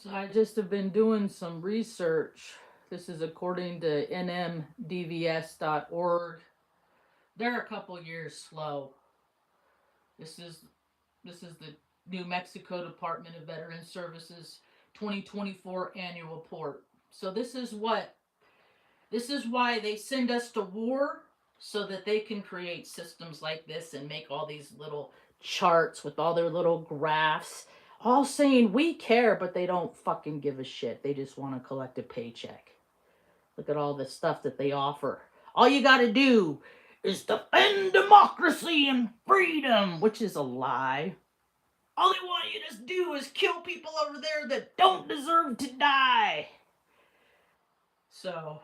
So I just have been doing some research. This is according to nmdvs.org. They're a couple years slow. This is this is the New Mexico Department of Veteran Services 2024 annual report. So this is why they send us to war, so that they can create systems like this and make all these little charts with all their little graphs, all saying we care, but they don't fucking give a shit. They just want to collect a paycheck. Look at all the stuff that they offer. All you got to do is defend democracy and freedom, which is a lie. All they want you to do is kill people over there that don't deserve to die. So,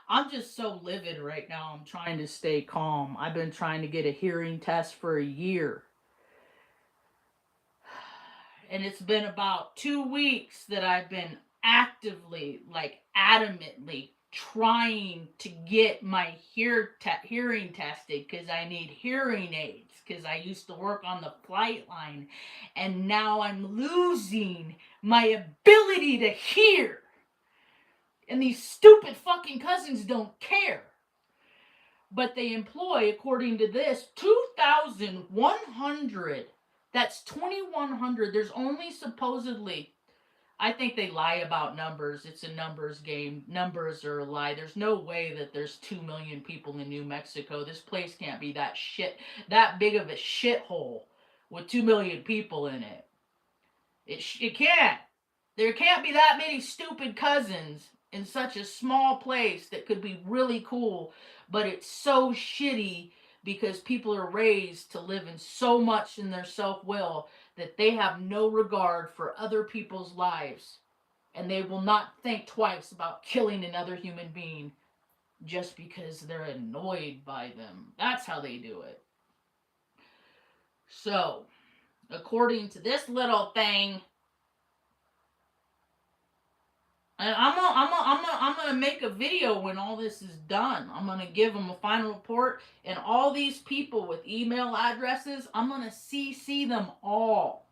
I'm just so livid right now. I'm trying to stay calm. I've been trying to get a hearing test for a year. And it's been about 2 weeks that I've been actively, like adamantly trying to get my hearing tested because I need hearing aids because I used to work on the flight line and now I'm losing my ability to hear. And these stupid fucking cousins don't care. But they employ, according to this, 2,100. That's 2,100. There's only supposedly, I think they lie about numbers. It's a numbers game. Numbers are a lie. There's no way that there's 2 million people in New Mexico. This place can't be that big of a shithole with 2 million people in it. It can't. There can't be that many stupid cousins in such a small place that could be really cool, but it's so shitty because people are raised to live in so much in their self-will that they have no regard for other people's lives, and they will not think twice about killing another human being just because they're annoyed by them. That's how they do it. So, according to this little thing, and I'm gonna make a video when all this is done. I'm gonna give them a final report, and all these people with email addresses, I'm gonna CC them all.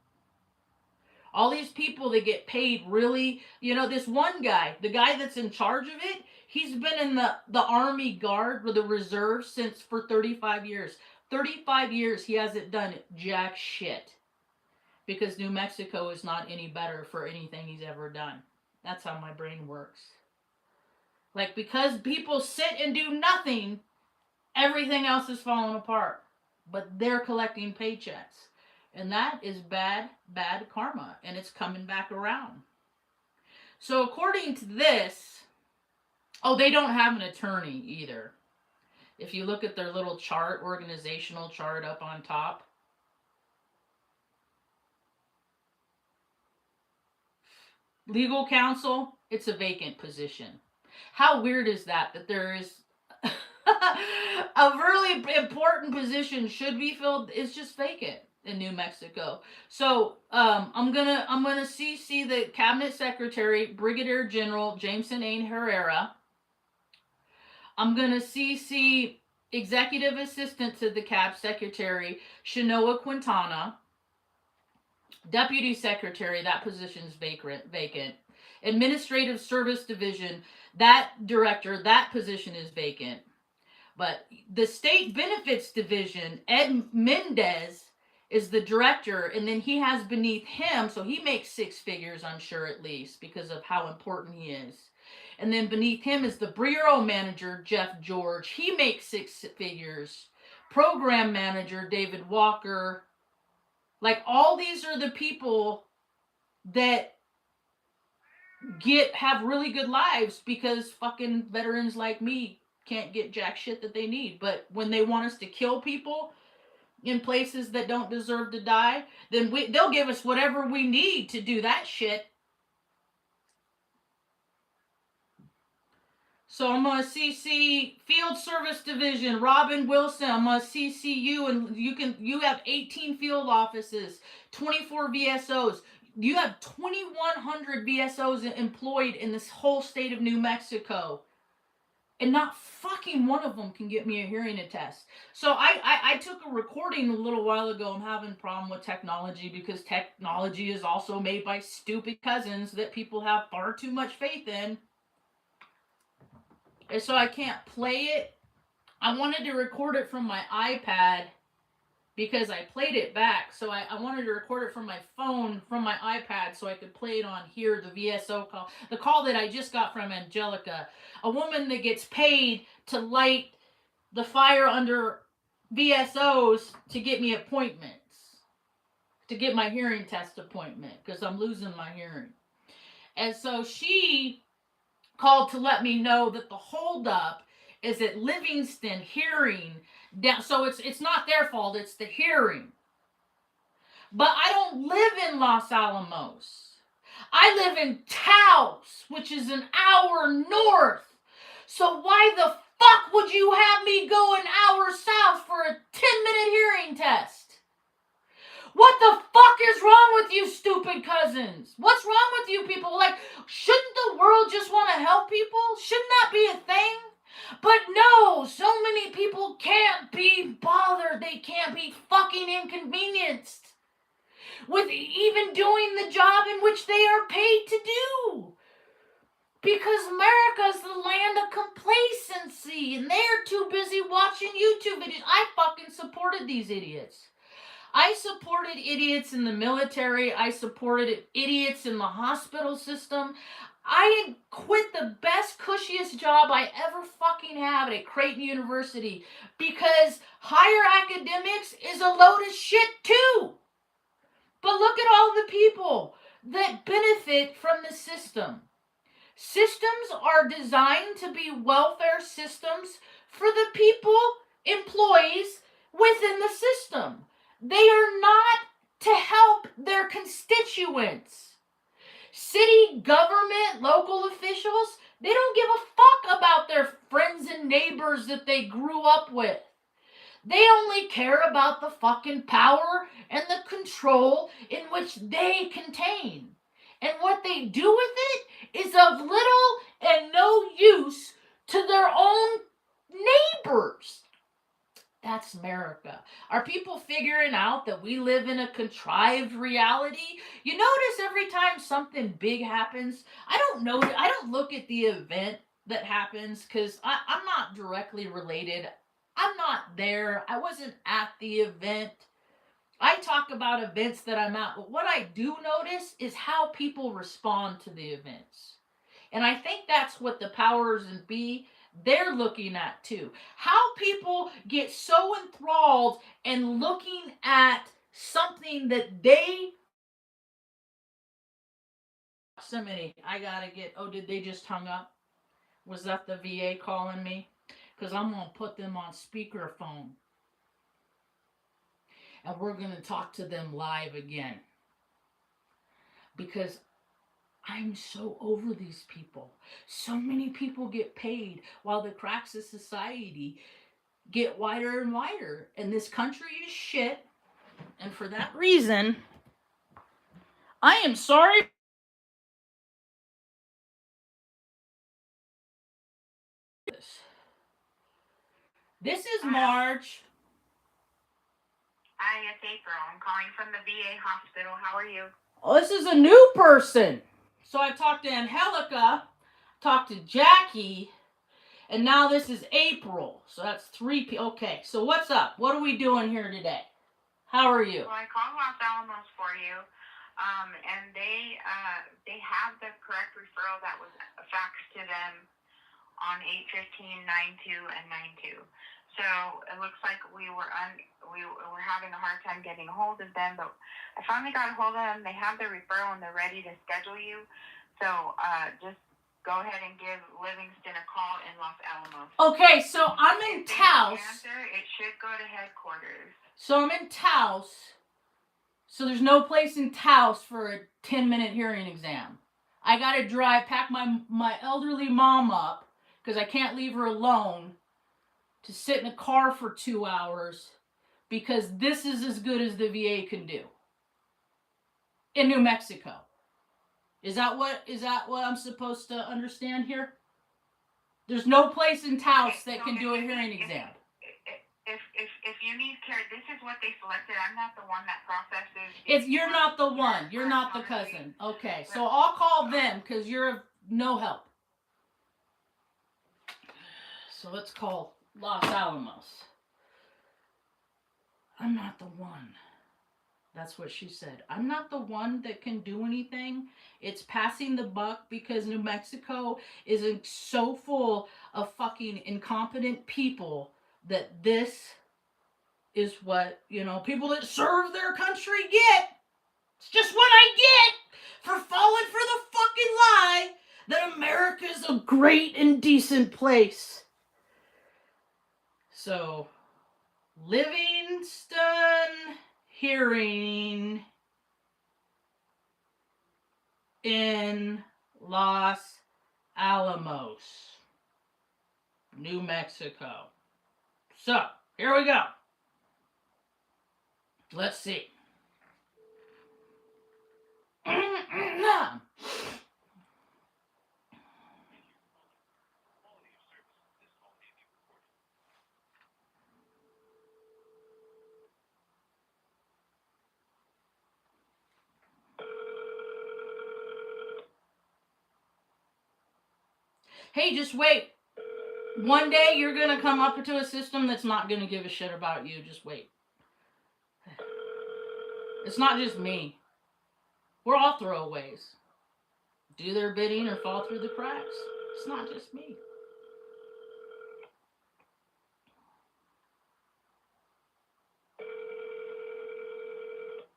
All these people that get paid really, this one guy, the guy that's in charge of it, he's been in the Army Guard or the Reserve for 35 years. 35 years he hasn't done jack shit because New Mexico is not any better for anything he's ever done. That's how my brain works. Like, because people sit and do nothing, everything else is falling apart. But they're collecting paychecks. And that is bad, bad karma. And it's coming back around. So, according to this, they don't have an attorney either. If you look at their little chart, organizational chart up on top, legal counsel, it's a vacant position. How weird is that there is a really important position should be filled, it's just vacant in New Mexico. So I'm gonna CC the Cabinet Secretary, Brigadier General Jameson A. Herrera. I'm gonna CC Executive Assistant to the Cab Secretary, Shanoa Quintana. Deputy Secretary, that position's vacant. Administrative Service Division, that director, that position is vacant. But the State Benefits Division, Ed Mendez is the director, and then he has beneath him, so he makes six figures, I'm sure, at least, because of how important he is. And then beneath him is the Bureau Manager, Jeff George. He makes six figures. Program Manager, David Walker. Like, all these are the people that have really good lives because fucking veterans like me can't get jack shit that they need. But when they want us to kill people in places that don't deserve to die, then they'll give us whatever we need to do that shit. So I'm going to CC Field Service Division, Robin Wilson. I'm going to CC you, and you have 18 field offices, 24 VSOs. You have 2,100 VSOs employed in this whole state of New Mexico. And not fucking one of them can get me a hearing test. So I took a recording a little while ago. I'm having a problem with technology because technology is also made by stupid cousins that people have far too much faith in. And so I can't play it. I wanted to record it from my iPad because I played it back. So I wanted to record it from my phone, from my iPad, so I could play it on here, the VSO call. The call that I just got from Angelica, a woman that gets paid to light the fire under VSOs to get me appointments, to get my hearing test appointment, because I'm losing my hearing. And so she called to let me know that the holdup is at Livingston Hearing down. So it's not their fault, it's the hearing. But I don't live in Los Alamos. I live in Taos, which is an hour north. So why the fuck would you have me go an hour south for a 10-minute hearing test? What the fuck is wrong with you stupid cousins? What's wrong with you people? Like, shouldn't the world just want to help people? Shouldn't that be a thing? But no, so many people can't be bothered. They can't be fucking inconvenienced with even doing the job in which they are paid to do. Because America's the land of complacency and they're too busy watching YouTube videos. I fucking supported these idiots. I supported idiots in the military. I supported idiots in the hospital system. I quit the best, cushiest job I ever fucking had at Creighton University because higher academics is a load of shit too. But look at all the people that benefit from the system. Systems are designed to be welfare systems for the people, employees within the system. They are not to help their constituents. City government, local officials, they don't give a fuck about their friends and neighbors that they grew up with. They only care about the fucking power and the control in which they contain. And what they do with it is of little and no use to their own neighbors. That's America. Are people figuring out that we live in a contrived reality? You notice every time something big happens, I don't look at the event that happens because I'm not directly related. I'm not there. I wasn't at the event. I talk about events that I'm at, but what I do notice is how people respond to the events. And I think that's what the powers and be, they're looking at too. How people get so enthralled and looking at something that they proximity. I gotta get, oh, did they just hung up? Was that the VA calling me? Because I'm gonna put them on speakerphone. And we're gonna talk to them live again. Because I'm so over these people. So many people get paid while the cracks of society get wider and wider. And this country is shit. And for that reason, I am sorry. This is Marge. Hi, it's April. I'm calling from the VA hospital. How are you? Oh, this is a new person. So I talked to Angelica, talked to Jackie, and now this is April. So that's 3 people. Okay, so what's up? What are we doing here today? How are you? Well, I called Los Alamos for you, and they have the correct referral that was faxed to them on 8/15/92 and 92. So it looks like we were having a hard time getting a hold of them, but I finally got a hold of them. They have the referral and they're ready to schedule you. So just go ahead and give Livingston a call in Los Alamos. Okay, so I'm in Taos. It should go to headquarters. So I'm in Taos. So there's no place in Taos for a 10-minute hearing exam. I gotta pack my elderly mom up because I can't leave her alone to sit in a car for 2 hours because this is as good as the VA can do in New Mexico. Is that what I'm supposed to understand here? There's no place in Taos Okay, that so can if do a you hearing need- exam. If you need care, this is what they selected. I'm not the one that processes. You're not the one. You're not the cousin. Okay, so I'll call them because you're of no help. So let's call Los Alamos. I'm not the one. That's what she said. I'm not the one that can do anything. It's passing the buck because New Mexico is so full of fucking incompetent people that this is what, people that serve their country get. It's just what I get for falling for the fucking lie that America's a great and decent place. So, Livingston Hearing in Los Alamos, New Mexico. So, here we go. Let's see. Hey, just wait. One day you're going to come up to a system that's not going to give a shit about you. Just wait. It's not just me. We're all throwaways. Do their bidding or fall through the cracks. It's not just me.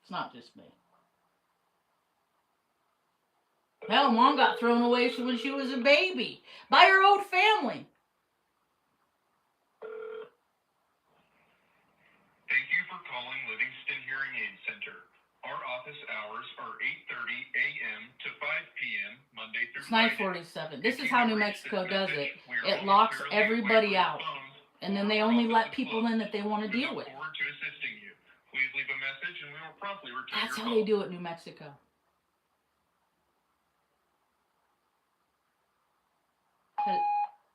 It's not just me. Hell, Mom got thrown away when she was a baby by her old family. Thank you for calling Livingston Hearing Aid Center. Our office hours are 8:30 a.m. to 5 p.m. Monday through Friday. It's 9:47. This is how New Mexico does it. It locks everybody out. And then they only let people in that they want to deal with. We look forward to assisting you. Please leave a message and we will promptly return That's your how call. they do it in New Mexico.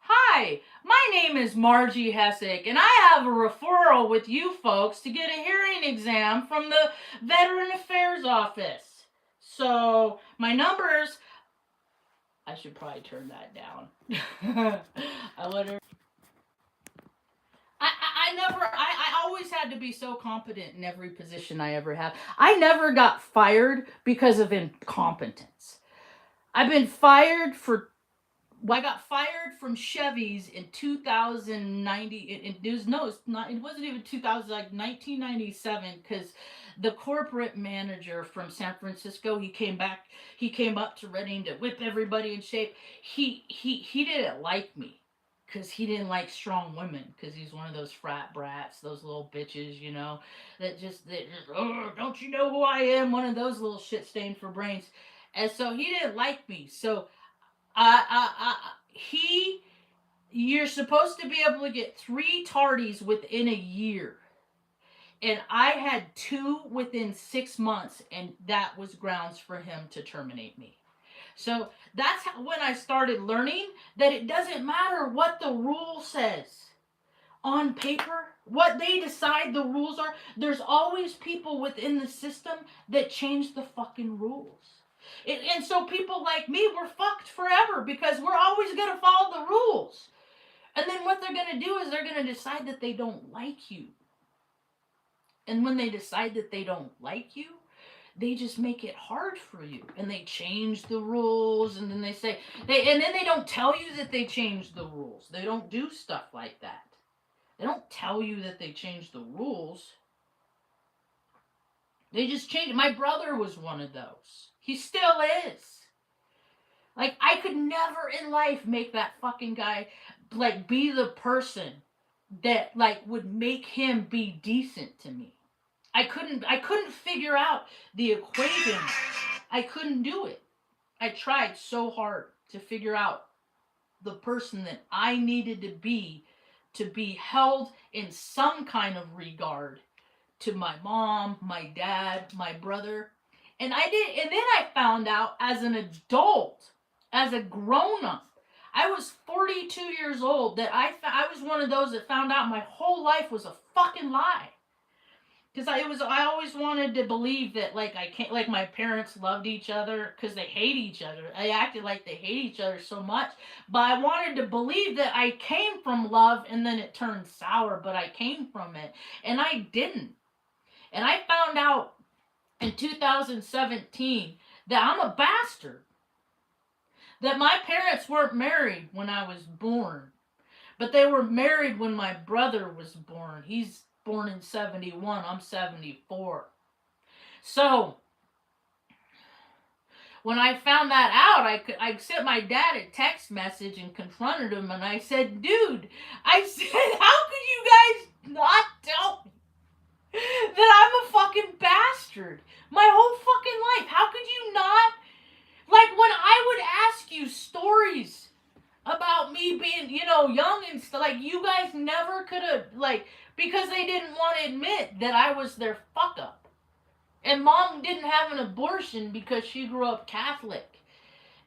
Hi, my name is Margie Hessick, and I have a referral with you folks to get a hearing exam from the Veteran Affairs Office. So, my numbers... I should probably turn that down. I always had to be so competent in every position I ever had. I never got fired because of incompetence. I've been fired for... I got fired from Chevy's in 2090. It wasn't even 2000, like 1997, because the corporate manager from San Francisco, he came up to Reading to whip everybody in shape. He didn't like me because he didn't like strong women, because he's one of those frat brats, those little bitches, that just oh, don't you know who I am? One of those little shit stained for brains. And so he didn't like me. So you're supposed to be able to get 3 tardies within a year. And I had 2 within 6 months, and that was grounds for him to terminate me. So that's when I started learning that it doesn't matter what the rule says on paper, what they decide the rules are. There's always people within the system that change the fucking rules. And so people like me, we're fucked forever because we're always going to follow the rules. And then what they're going to do is they're going to decide that they don't like you. And when they decide that they don't like you, they just make it hard for you. And they change the rules. And then they say, and then they don't tell you that they changed the rules. They don't do stuff like that. They don't tell you that they changed the rules. They just changed. My brother was one of those. He still is. Like, I could never in life make that fucking guy, like, be the person that, like, would make him be decent to me. I couldn't figure out the equation. I couldn't do it. I tried so hard to figure out the person that I needed to be held in some kind of regard to my mom, my dad, my brother. And I did, and then I found out as an adult, as a grown-up, I was 42 years old that I was one of those that found out my whole life was a fucking lie. Because I always wanted to believe that like I can't like my parents loved each other because they hate each other. I acted like they hate each other so much, but I wanted to believe that I came from love and then it turned sour, but I came from it and I didn't. And I found out in 2017 that I'm a bastard. That my parents weren't married when I was born, but they were married when my brother was born. He's born in 71, I'm 74. So, when I found that out, I sent my dad a text message and confronted him, and I said, dude, I said, how could you guys not tell me that I'm a fucking bastard my whole fucking life? How could you not? Like, when I would ask you stories about me being, young and stuff, like, you guys never could have, like, because they didn't want to admit that I was their fuck up. And mom didn't have an abortion because she grew up Catholic.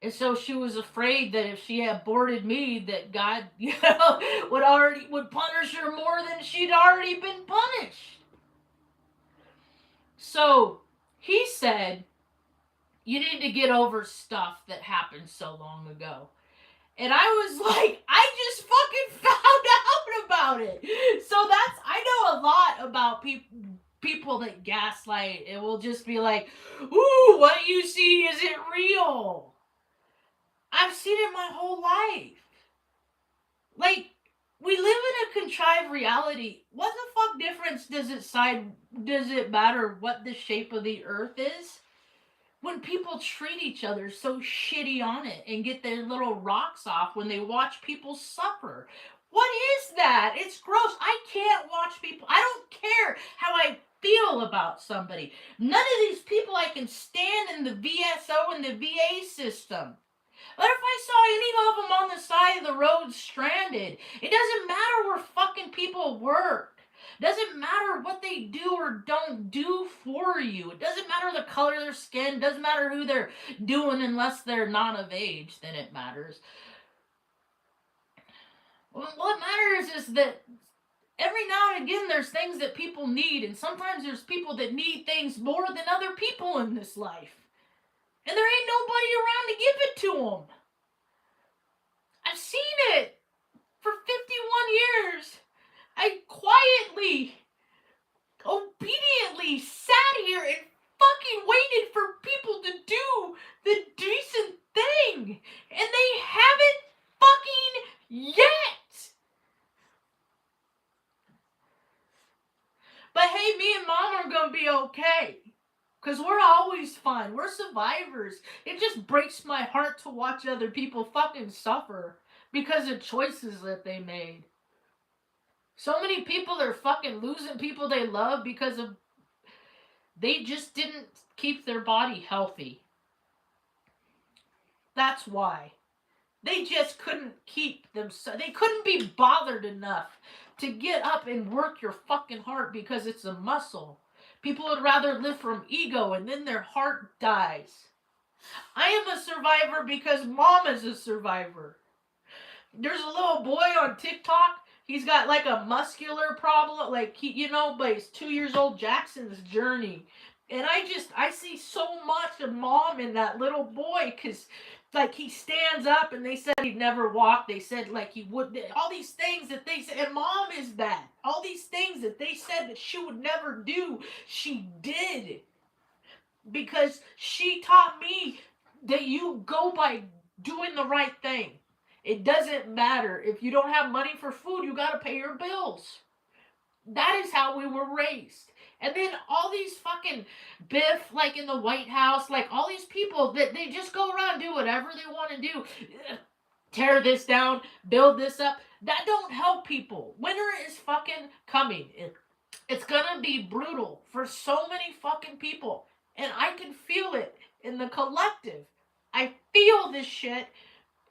And so she was afraid that if she aborted me, that God, would punish her more than she'd already been punished. So he said, you need to get over stuff that happened so long ago. And I was like, I just fucking found out about it. So I know a lot about people that gaslight. It will just be like, ooh, what you see isn't real. I've seen it my whole life. Like, we live in a contrived reality. What the fuck difference does it matter what the shape of the earth is? When people treat each other so shitty on it and get their little rocks off when they watch people suffer. What is that? It's gross. I can't watch people. I don't care how I feel about somebody. None of these people I can stand in the VSO and the VA system. What if I saw any of them on the side of the road stranded? It doesn't matter where fucking people work. Doesn't matter what they do or don't do for you. It doesn't matter the color of their skin. Doesn't matter who they're doing unless they're not of age. Then it matters. What matters is that every now and again there's things that people need. And sometimes there's people that need things more than other people in this life. And there ain't nobody around to give it to them. I've seen it for 51 years. I quietly, obediently sat here and fucking waited for people to do the decent thing. And they haven't fucking yet. But hey, me and mom are gonna be okay. Because we're always fine. We're survivors. It just breaks my heart to watch other people fucking suffer because of choices that they made. So many people are fucking losing people they love because of they just didn't keep their body healthy. That's why. They just couldn't keep themselves. They couldn't be bothered enough to get up and work your fucking heart because it's a muscle. People would rather live from ego and then their heart dies. I am a survivor because mom is a survivor. There's a little boy on TikTok. He's got like a muscular problem, like but he's 2 years old. Jackson's Journey, and I see so much of mom in that little boy because, like, he stands up, and they said he'd never walk. They said like he would. All these things that they said, and mom is that. All these things that they said that she would never do, she did, because she taught me that you go by doing the right thing. It doesn't matter. If you don't have money for food, you got to pay your bills. That is how we were raised. And then all these fucking Biff, like in the White House, like all these people that they just go around and do whatever they want to do. Tear this down, build this up. That don't help people. Winter is fucking coming. It's gonna be brutal for so many fucking people. And I can feel it in the collective. I feel this shit.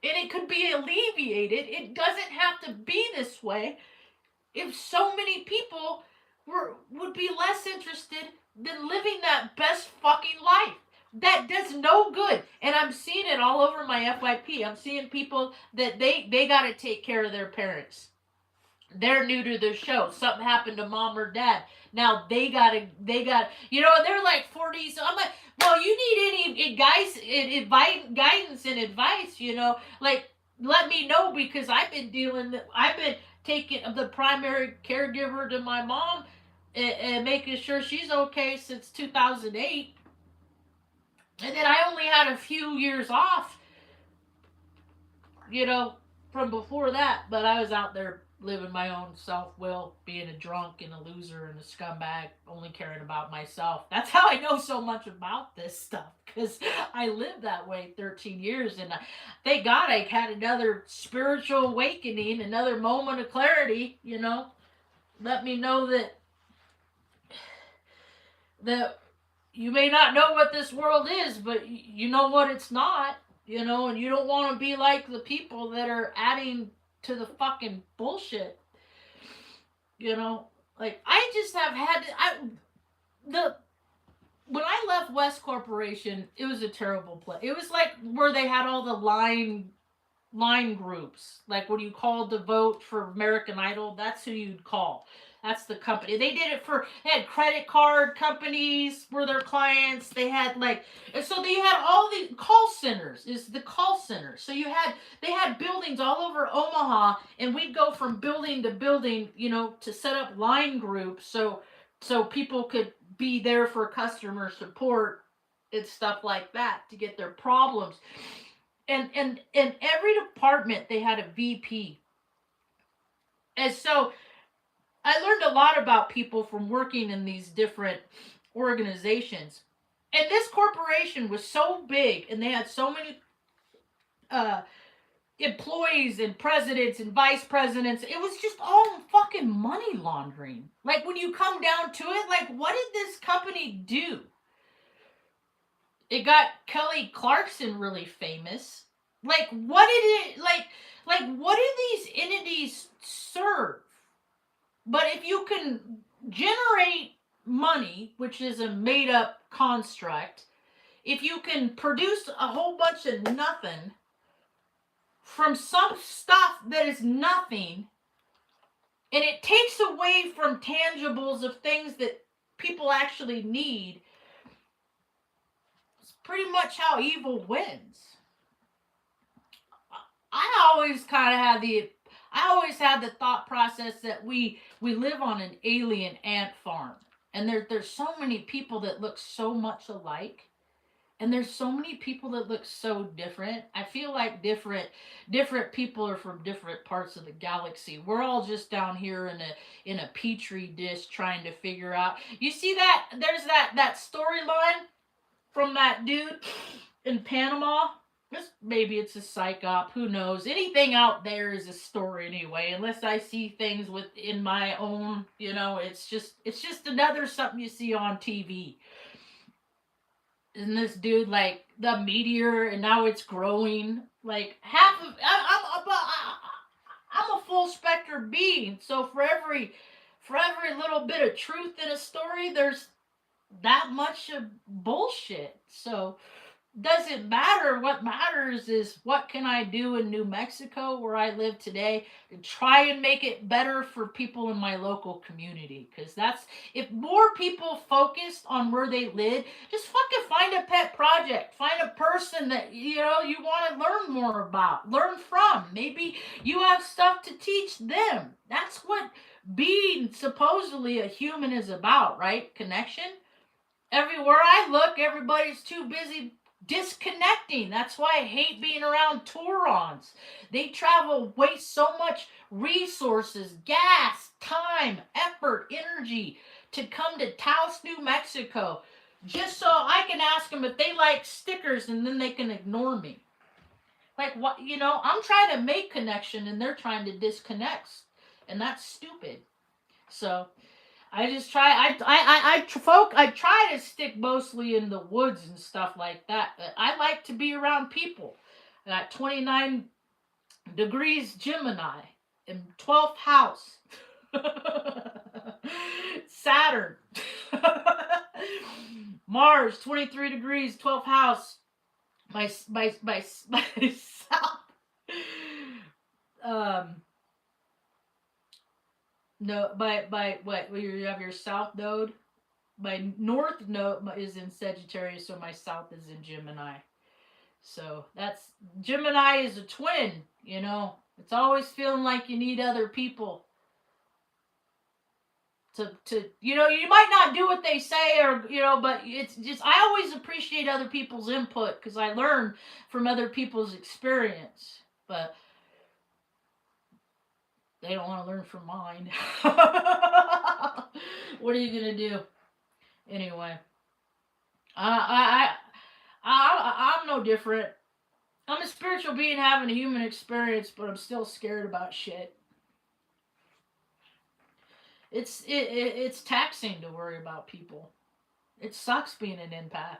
And it could be alleviated. It doesn't have to be this way if so many people would be less interested than living that best fucking life. that does no good. And I'm seeing it all over my FYP. I'm seeing people that they got to take care of their parents. They're new to the show. Something happened to mom or dad. Now they got, they're like 40. So I'm like, well, you need any guidance and advice, like, let me know, because I've been taking the primary caregiver to my mom, and making sure she's okay since 2008. And then I only had a few years off, from before that, but I was out there living my own self will, being a drunk and a loser and a scumbag, only caring about myself. That's how I know so much about this stuff, because I lived that way 13 years, and thank God I had another spiritual awakening, another moment of clarity, let me know that you may not know what this world is, but you know what it's not, and you don't want to be like the people that are adding to the fucking bullshit. Like, I just have had when I left West Corporation, it was a terrible place. It was like where they had all the line groups. Like when you called to vote for American Idol, that's who you'd call. That's the company. They had credit card companies were their clients. They had so they had all the call centers, is the call center. So they had buildings all over Omaha, and we'd go from building to building, to set up line groups so people could be there for customer support and stuff like that to get their problems. And in every department they had a VP. And so I learned a lot about people from working in these different organizations. And this corporation was so big, and they had so many employees and presidents and vice presidents. It was just all fucking money laundering. Like, when you come down to it, like, what did this company do? It got Kelly Clarkson really famous. Like, what did it, what do these entities serve? But if you can generate money, which is a made up construct, if you can produce a whole bunch of nothing from some stuff that is nothing, and it takes away from tangibles of things that people actually need, it's pretty much how evil wins. I always had the thought process that we live on an alien ant farm, and there's so many people that look so much alike, and there's so many people that look so different. I feel like different people are from different parts of the galaxy. We're all just down here in a petri dish trying to figure out. You see that there's that storyline from that dude in Panama. Maybe it's a psych op, who knows? Anything out there is a story anyway, unless I see things within my own, it's just another something you see on TV. And this dude, like, the meteor, and now it's growing. Like, I'm a full spectrum being, so for every little bit of truth in a story, there's that much of bullshit. So doesn't matter. What matters is, what can I do in New Mexico, where I live today, to try and make it better for people in my local community. Because if more people focused on where they live, just fucking find a pet project, find a person that you want to learn more about, learn from. Maybe you have stuff to teach them. That's what being supposedly a human is about, right? Connection. Everywhere I look, everybody's too busy disconnecting. That's why I hate being around Tourons. They waste so much resources, gas, time, effort, energy to come to Taos, New Mexico, just so I can ask them if they like stickers, and then they can ignore me. Like, what? I'm trying to make connection, and they're trying to disconnect, and that's stupid. So I just try. I try to stick mostly in the woods and stuff like that. But I like to be around people. I got 29 degrees Gemini in 12th house. Saturn. Marge, 23 degrees, 12th house. My south. No, by what? You have your south node. My north node is in Sagittarius, so my south is in Gemini. So that's Gemini is a twin. You know, it's always feeling like you need other people to you know, you might not do what they say, or you know, but it's just I always appreciate other people's input because I learn from other people's experience, but they don't want to learn from mine. What are you gonna do anyway? I'm no different. I'm a spiritual being having a human experience, but I'm still scared about shit. It's taxing to worry about people. It sucks being an empath.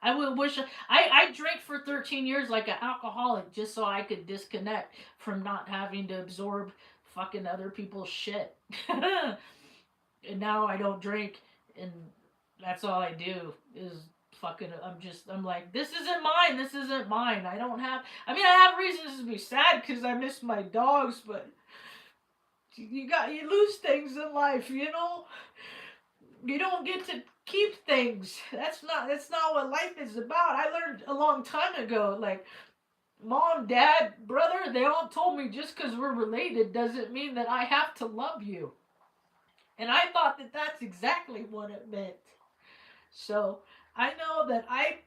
I would wish I drank for 13 years like an alcoholic just so I could disconnect from not having to absorb fucking other people's shit. And now I don't drink, and that's all I do is fucking. I'm like, this isn't mine. This isn't mine. I don't have. I mean, I have reasons to be sad because I miss my dogs, but you lose things in life, you know. You don't get to keep things. That's not what life is about. I learned a long time ago, like mom, dad, brother, they all told me just because we're related doesn't mean that I have to love you. And I thought that that's exactly what it meant. So I know that I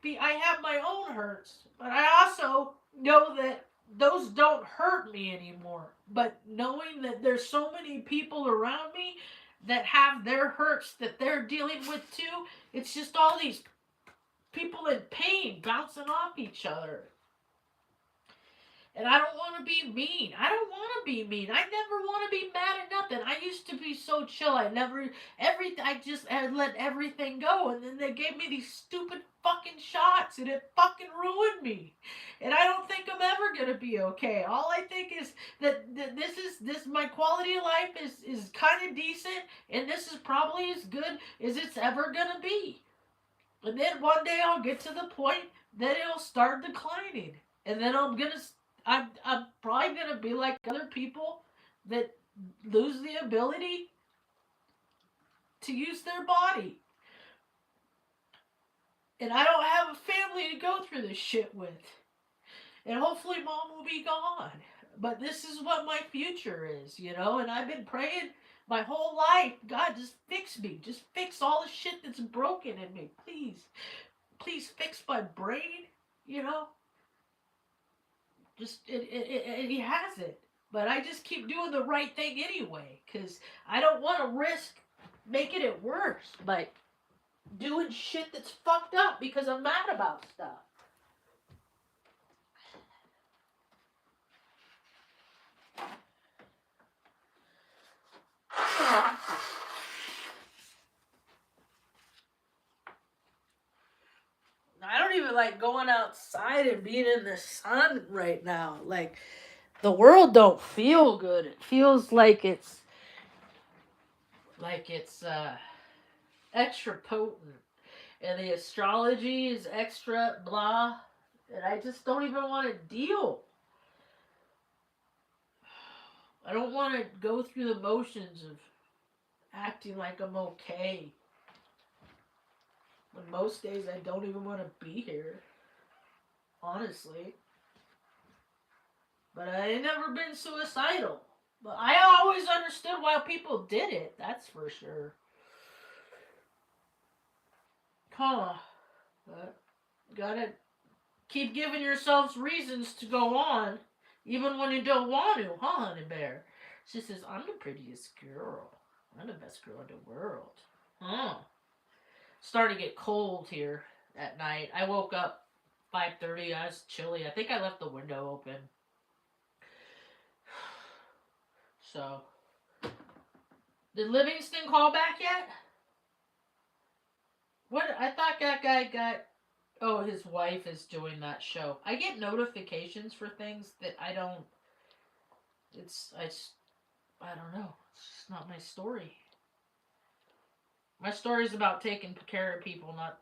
have my own hurts, but I also know that those don't hurt me anymore. But knowing that there's so many people around me that have their hurts that they're dealing with too, it's just all these people in pain bouncing off each other. And I don't want to be mean. I don't want to be mean. I never want to be mad at nothing. I used to be so chill. I just had let everything go. And then they gave me these stupid fucking shots and it fucking ruined me. And I don't think I'm ever going to be okay. All I think is that my quality of life is kind of decent. And this is probably as good as it's ever going to be. And then one day I'll get to the point that it'll start declining. And then I'm probably gonna be like other people that lose the ability to use their body. And I don't have a family to go through this shit with. And hopefully mom will be gone. But this is what my future is, you know? And I've been praying my whole life, God, just fix me. Just fix all the shit that's broken in me. Please. Please fix my brain, you know? Just he has it, but I just keep doing the right thing anyway because I don't want to risk making it worse by doing shit that's fucked up because I'm mad about stuff. I don't even like going outside and being in the sun right now. Like, the world don't feel good. It feels like it's extra potent. And the astrology is extra blah. And I just don't even want to deal. I don't want to go through the motions of acting like I'm okay. When most days I don't even want to be here. Honestly. But I ain't never been suicidal. But I always understood why people did it. That's for sure. Huh. But gotta keep giving yourselves reasons to go on. Even when you don't want to, huh, honey bear? She says, I'm the prettiest girl. I'm the best girl in the world. Huh. Starting to get cold here at night. I woke up 5:30. I was chilly. I think I left the window open. So, did Livingston call back yet? What? I thought that guy got. Oh, his wife is doing that show. I get notifications for things that I don't. I don't know. It's just not my story. My story is about taking care of people, not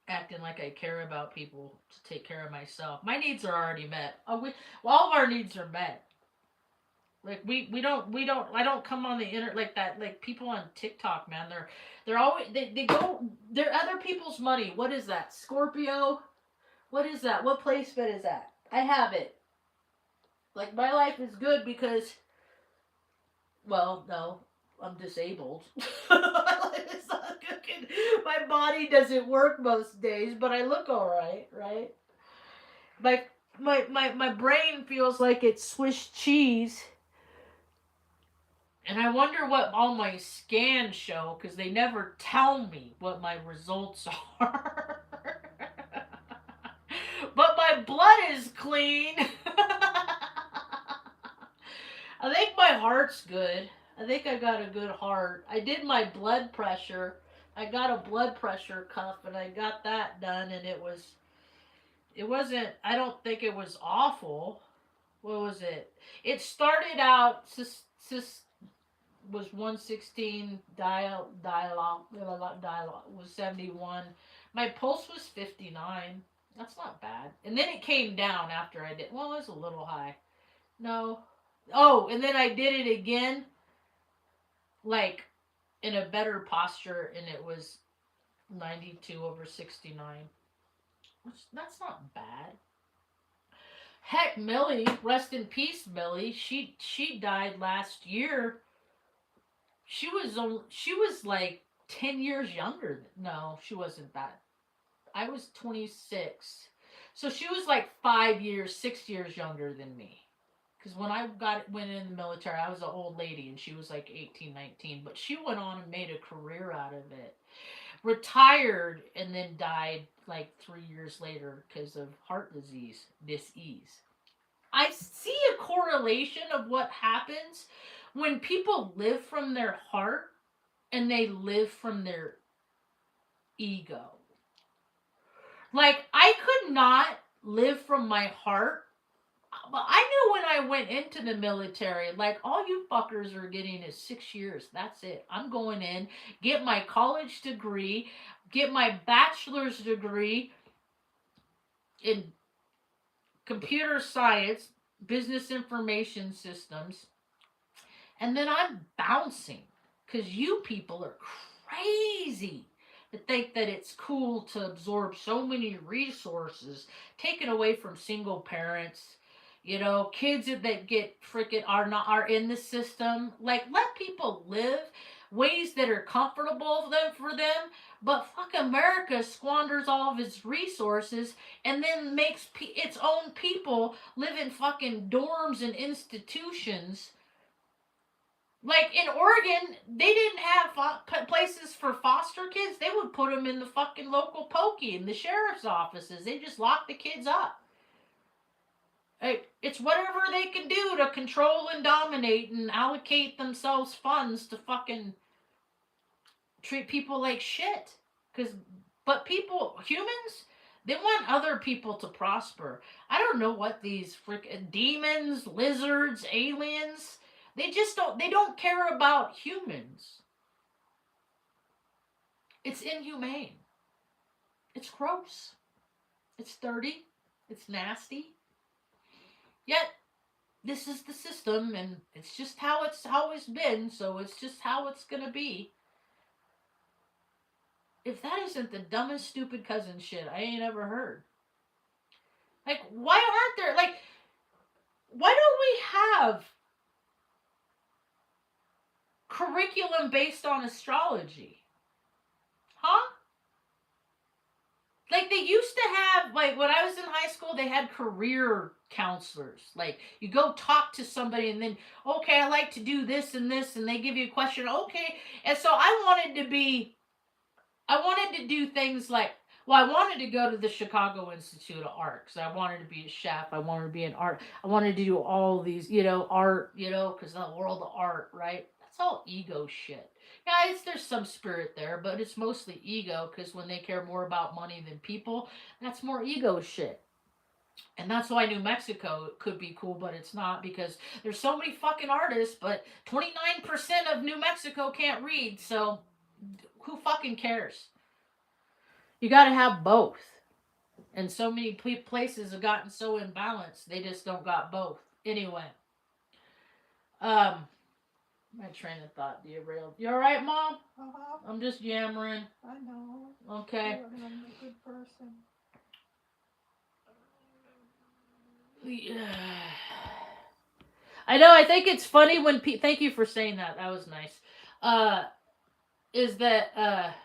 acting like I care about people to take care of myself. My needs are already met. All of our needs are met. Like we don't I don't come on the internet like that, like people on TikTok, man. They're always they're other people's money. What is that? Scorpio? What is that? What placement is that? I have it. Like my life is good because, well, no, I'm disabled. My life is not good. My body doesn't work most days, but I look all right, right? My my brain feels like it's Swiss cheese. And I wonder what all my scans show because they never tell me what my results are. But my blood is clean. I think my heart's good. I think I got a good heart. I did my blood pressure. I got a blood pressure cuff and I got that done and it wasn't, I don't think it was awful. What was it? It started out was 116, dialogue was 71. My pulse was 59. That's not bad. And then it came down after I did. Well, it was a little high. No. Oh, and then I did it again, like in a better posture, and it was 92 over 69. Which, that's not bad. Heck, Millie, rest in peace, Millie. She died last year. She was like 10 years younger. No, she wasn't that. I was 26. So she was like 5 years, 6 years younger than me. Because when I went in the military, I was an old lady and she was like 18, 19. But she went on and made a career out of it. Retired and then died like 3 years later because of heart disease. I see a correlation of what happens when people live from their heart and they live from their ego. Like, I could not live from my heart. But I knew when I went into the military, like, all you fuckers are getting is 6 years. That's it. I'm going in, get my college degree, get my bachelor's degree in computer science, business information systems, and then I'm bouncing. Because you people are crazy to think that it's cool to absorb so many resources taken away from single parents. You know, kids that get freaking are in the system. Like, let people live ways that are comfortable for them. But fuck, America squanders all of its resources and then makes its own people live in fucking dorms and institutions. Like in Oregon, they didn't have places for foster kids. They would put them in the fucking local pokey in the sheriff's offices. They just lock the kids up. It's whatever they can do to control and dominate and allocate themselves funds to fucking treat people like shit. But humans, they want other people to prosper. I don't know what these freaking demons, lizards, aliens, they don't care about humans. It's inhumane. It's gross. It's dirty. It's nasty. Yet, this is the system, and it's just how it's always been, so it's just how it's gonna be. If that isn't the dumbest, stupid cousin shit I ain't ever heard. Like, why aren't there, like, why don't we have curriculum based on astrology? Huh? Like, they used to have, like, when I was in high school, they had career counselors. Like, you go talk to somebody and then, okay, I like to do this, and they give you a question, okay. And so I wanted to do things like, well, I wanted to go to the Chicago Institute of Art because I wanted to be a chef. I wanted to be an art. I wanted to do all these, art, because the world of art, right? That's all ego shit. Yeah, there's some spirit there, but it's mostly ego because when they care more about money than people, that's more ego shit. And that's why New Mexico could be cool, but it's not because there's so many fucking artists, but 29% of New Mexico can't read, so who fucking cares? You got to have both. And so many places have gotten so imbalanced, they just don't got both. Anyway, my train of thought derailed. You all right, Mom? I'm just yammering. I know. Okay. I'm a good person. Yeah. I know. I think it's funny when thank you for saying that. That was nice. Is that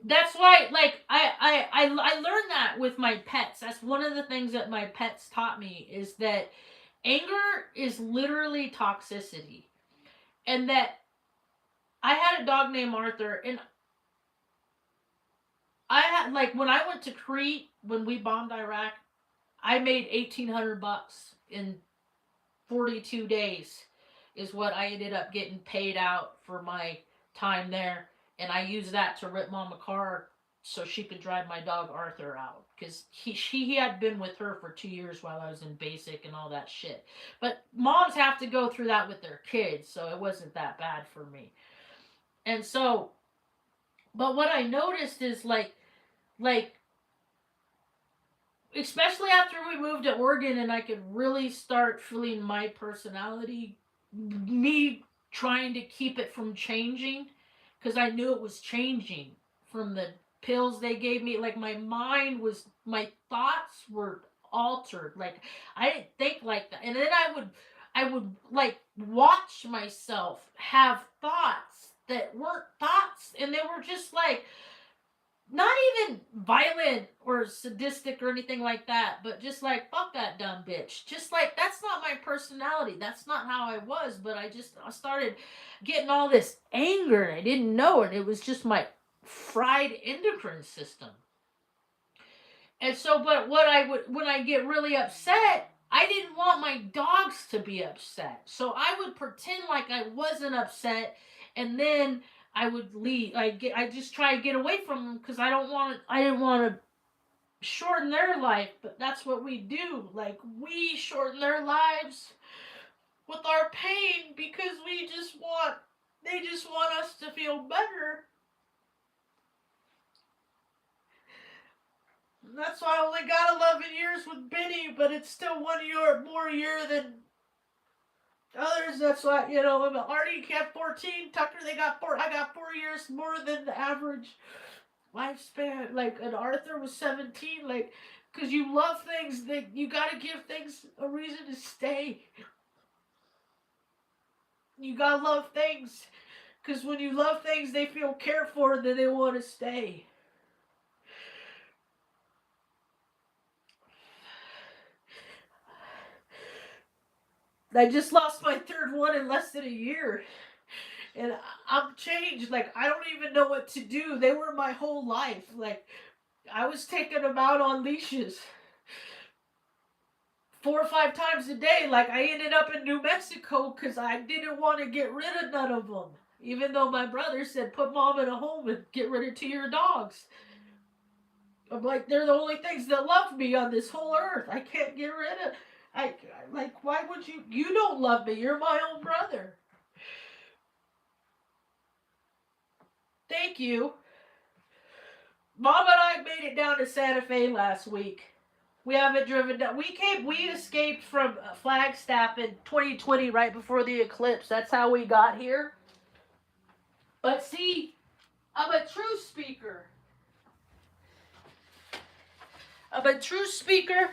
that's why, like, I learned that with my pets. That's one of the things that my pets taught me, is that anger is literally toxicity. And that I had a dog named Arthur, and I had, like, when I went to Crete, when we bombed Iraq, I made $1,800 in 42 days is what I ended up getting paid out for my time there. And I used that to rip Mom a car so she could drive my dog Arthur out, because he had been with her for 2 years while I was in basic and all that shit. But moms have to go through that with their kids, so it wasn't that bad for me. And so, but what I noticed is like especially after we moved to Oregon and I could really start feeling my personality, me trying to keep it from changing, because I knew it was changing from the pills they gave me. Like, my thoughts were altered. Like, I didn't think like that. And then I would like watch myself have thoughts that weren't thoughts, and they were just like, not even violent or sadistic or anything like that, but just like, fuck that dumb bitch. Just like, that's not my personality. That's not how I was. But I started getting all this anger, and I didn't know it. It was just my fried endocrine system. And so, but when I get really upset, I didn't want my dogs to be upset. So I would pretend like I wasn't upset, and then I would leave. I just try to get away from them, because I didn't want to shorten their life, but that's what we do. Like, we shorten their lives with our pain, because they just want us to feel better. And that's why I only got 11 years with Benny, but it's still 1 year more than others. That's why, Artie got 14, Tucker, I got 4 years more than the average lifespan. Like, and Arthur was 17. Like, because you love things, that you gotta give things a reason to stay. You gotta love things, because when you love things, they feel cared for, and then they want to stay. I just lost my third one in less than a year. And I'm changed. Like, I don't even know what to do. They were my whole life. Like, I was taking them out on leashes 4 or 5 times a day. Like, I ended up in New Mexico because I didn't want to get rid of none of them. Even though my brother said, put Mom in a home and get rid of 2 of your dogs. I'm like, they're the only things that love me on this whole earth. I can't get rid of... like, why would you... You don't love me. You're my own brother. Thank you. Mom and I made it down to Santa Fe last week. We haven't driven down. We escaped from Flagstaff in 2020, right before the eclipse. That's how we got here. But see, I'm a true speaker. I'm a true speaker.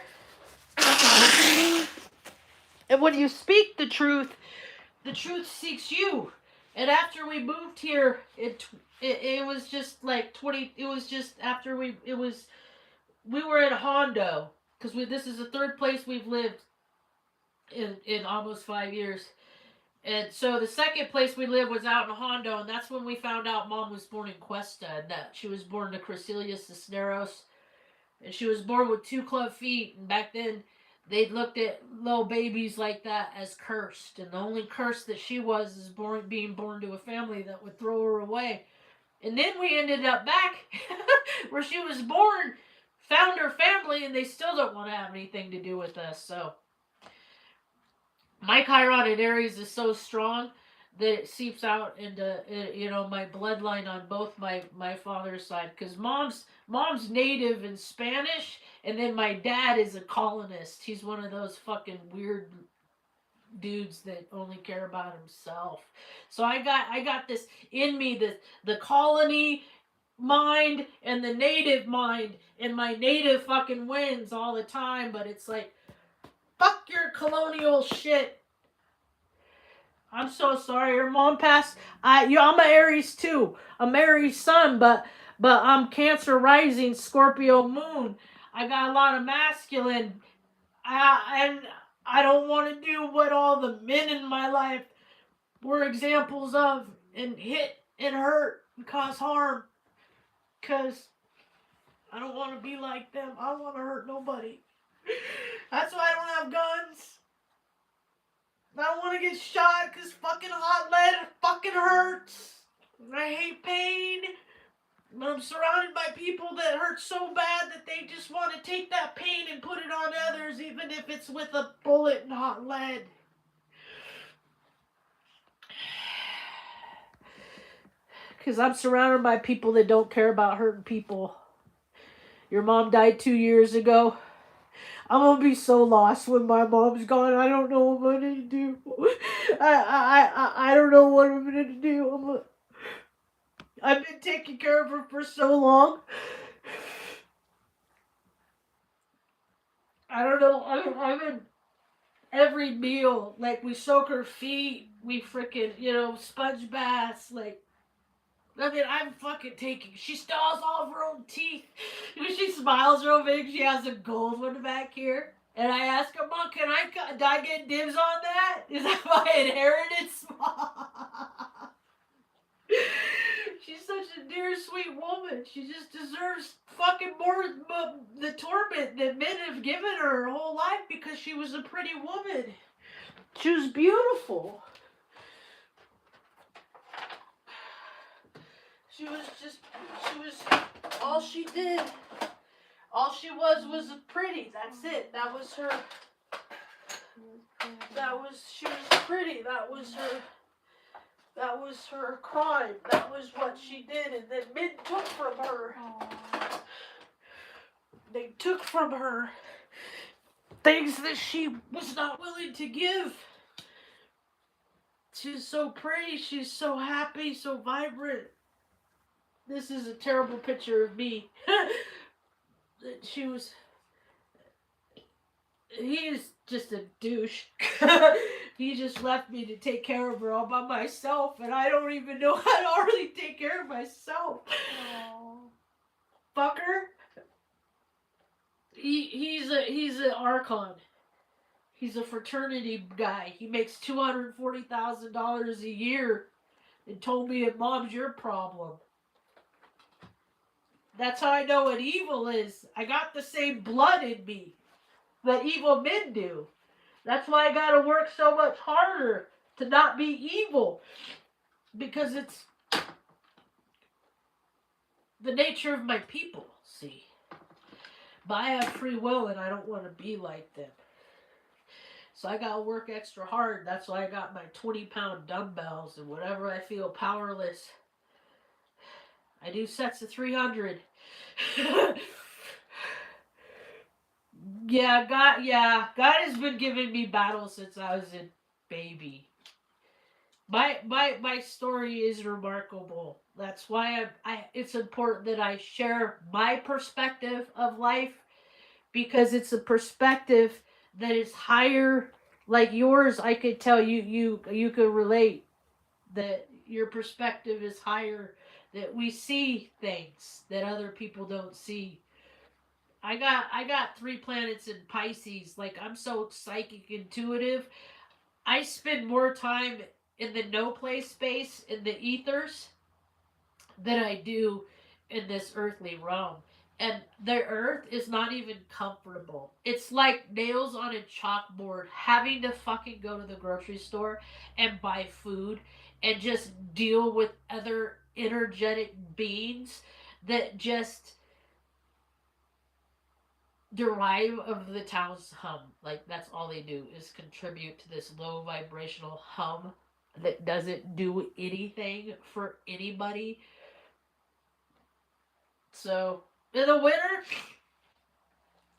And when you speak the truth seeks you. And after we moved here, it was just like 20. It was just after we were in Hondo, because this is the third place we've lived in almost 5 years. And so the second place we lived was out in Hondo, and that's when we found out Mom was born in Cuesta, and that she was born to Cracilius Cisneros, and she was born with 2 club feet. And back then, they looked at little babies like that as cursed, and the only curse that she was is being born to a family that would throw her away. And then we ended up back where she was born, found her family, and they still don't want to have anything to do with us. So my Chiron in Aries is so strong that it seeps out into my bloodline on both my father's side, because mom's native and Spanish, and then my dad is a colonist. He's one of those fucking weird dudes that only care about himself. So I got this in me, the colony mind and the native mind, and my native fucking wins all the time, but it's like, fuck your colonial shit. I'm so sorry. Your mom passed. I'm a Aries too. I'm Aries sun, but I'm Cancer rising, Scorpio moon. I got a lot of masculine, and I don't want to do what all the men in my life were examples of, and hit and hurt and cause harm. Cause I don't want to be like them. I don't want to hurt nobody. That's why I don't have guns. I don't want to get shot because fucking hot lead fucking hurts. I hate pain. But I'm surrounded by people that hurt so bad that they just want to take that pain and put it on others, even if it's with a bullet and hot lead. Because I'm surrounded by people that don't care about hurting people. Your mom died 2 years ago. I'm gonna be so lost when my mom's gone. I don't know what I'm gonna do. I don't know what I'm gonna do. I've been taking care of her for so long. I don't know. I'm in every meal. Like, we soak her feet. We freaking, sponge baths. Like, I mean, I'm fucking taking. She still has all of her own teeth. When she smiles real big, she has a gold one back here. And I ask her, Mom, do I get dibs on that? Is that my inheritance, Mom? She's such a dear, sweet woman. She just deserves fucking more the torment that men have given her whole life because she was a pretty woman. She was beautiful. She was all she did. All she was pretty. That's it. That was her. She was pretty. That was her crime. That was what she did. And then men took from her. They took from her things that she was not willing to give. She's so pretty. She's so happy, so vibrant. This is a terrible picture of me. He is just a douche. He just left me to take care of her all by myself, and I don't even know how to hardly take care of myself. Fucker. He's an archon. He's a fraternity guy. He makes $240,000 a year, and told me that Mom's your problem. That's how I know what evil is. I got the same blood in me that evil men do. That's why I gotta work so much harder to not be evil. Because it's the nature of my people, see. But I have free will and I don't want to be like them. So I gotta work extra hard. That's why I got my 20-pound dumbbells, and whenever I feel powerless, I do sets of 300. God has been giving me battles since I was a baby. My story is remarkable. That's why it's important that I share my perspective of life, because it's a perspective that is higher. Like yours, I could tell you could relate that your perspective is higher, that we see things that other people don't see. I got 3 planets in Pisces. Like, I'm so psychic intuitive. I spend more time in the no place space, in the ethers, than I do in this earthly realm. And the earth is not even comfortable. It's like nails on a chalkboard, having to fucking go to the grocery store and buy food and just deal with other energetic beings that just derive of the town's hum. Like, that's all they do is contribute to this low vibrational hum that doesn't do anything for anybody. So in the winter,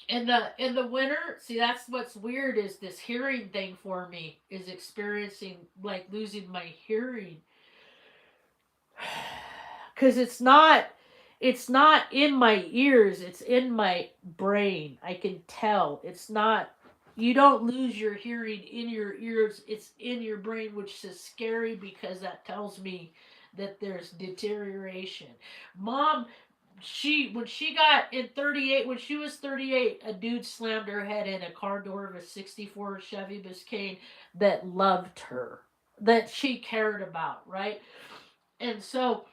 in the winter, see that's what's weird is this hearing thing for me is experiencing like losing my hearing because it's not in my ears, it's in my brain. I can tell it's not. You don't lose your hearing in your ears, it's in your brain, which is scary because that tells me that there's deterioration. Mom, when she got in 38, when she was 38, a dude slammed her head in a car door of a 64 Chevy Biscayne that loved her, that she cared about, right? And so,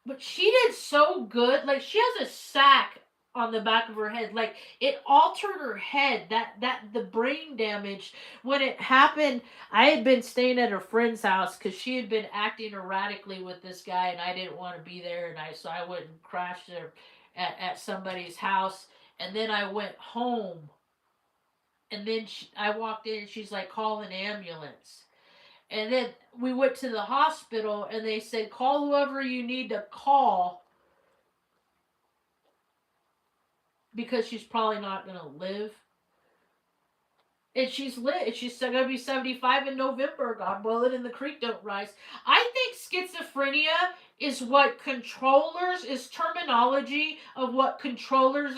but she did so good. Like she has a sack on the back of her head. Like it altered her head. That the brain damage when it happened. I had been staying at a friend's house because she had been acting erratically with this guy, and I didn't want to be there. And I went and crashed there at somebody's house, and then I went home. And then I walked in, and she's like, "Call an ambulance." And then we went to the hospital and they said, call whoever you need to call because she's probably not going to live. And she's lit. She's going to be 75 in November. God willing, and the creek don't rise. I think schizophrenia is what controllers, is terminology of what controllers